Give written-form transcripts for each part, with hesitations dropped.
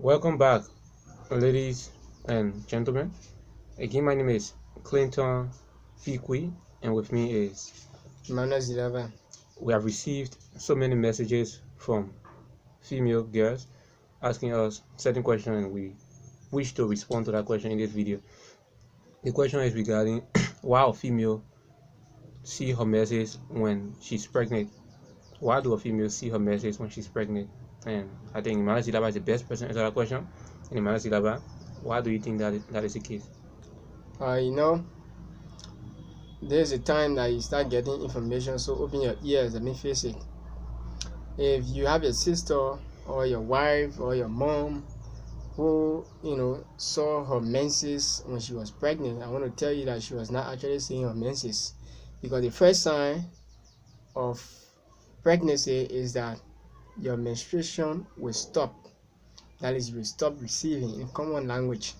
Welcome back, ladies and gentlemen. Again, my name is Clinton Fikwi, and with me is Emmanuel Zilava. we have received so many messages from female girls asking us certain questions, and we wish to respond to that question in this video. The question is regarding why a female see her menses when she's pregnant. Why do a female see her menses when she's pregnant? And I think Emmanuel Zilava is the best person to answer that question. And Emmanuel Zilava, why do you think that is the case? There's a time that you start getting information, so open your ears and face it. If you have a sister or your wife or your mom who saw her menses when she was pregnant, I want to tell you that she was not actually seeing her menses, because the first sign of pregnancy is that your menstruation will stop. That is, you will stop receiving in common language.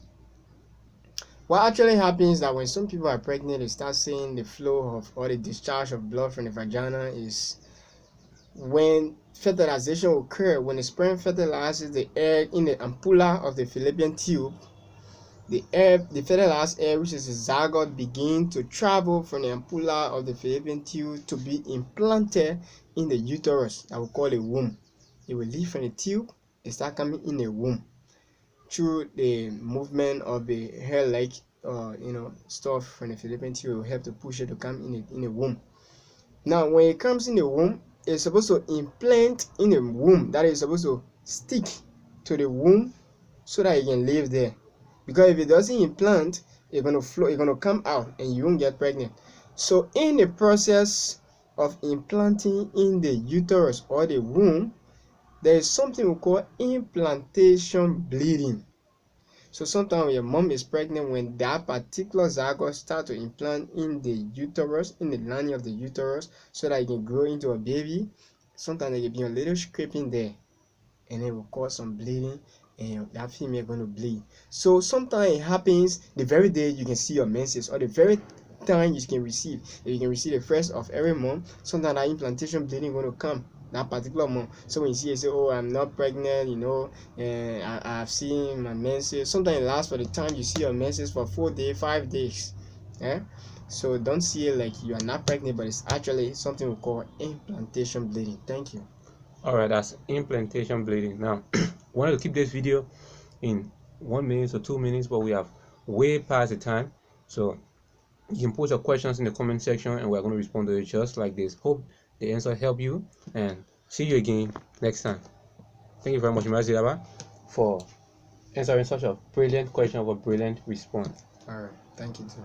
What actually happens is that when some people are pregnant, they start seeing the flow of or the discharge of blood from the vagina is when fertilization occurs. When the sperm fertilizes the egg in the ampulla of the fallopian tube, the fertilized egg, which is the zygote, begin to travel from the ampulla of the fallopian tube to be implanted in the uterus that we call a womb. It will leave from the tube and start coming in the womb through the movement of the hair-like stuff from the fallopian tube. Will help to push it to come in the womb. Now when it comes in the womb, it's supposed to implant in the womb. That is supposed to stick to the womb so that it can live there, because if it doesn't implant, it's going to flow, it's going to come out and you won't get pregnant. So in the process of implanting in the uterus or the womb, there is something we call implantation bleeding. So sometimes when your mom is pregnant, when that particular zygote starts to implant in the uterus, in the lining of the uterus, so that it can grow into a baby, sometimes there can be a little scraping there, and it will cause some bleeding, and that female is going to bleed. So sometimes it happens the very day you can see your menses, or the very time you can receive. If you can receive the first of every month, sometimes that implantation bleeding is going to come that particular month. So when you see it, say, oh, I'm not pregnant, and I've seen my menses. Sometimes it lasts for the time you see your menses for 4 days, 5 days. So don't see it like you are not pregnant, but it's actually something we call implantation bleeding. Thank you. Alright, that's implantation bleeding. Now, wanted to keep this video in 1 minute or 2 minutes, but we have way past the time. So you can post your questions in the comment section and we're going to respond to it just like this. Hope the answer helped you, and see you again next time. Thank you very much, Emmanuel, for answering such a brilliant question with a brilliant response. Alright, thank you too.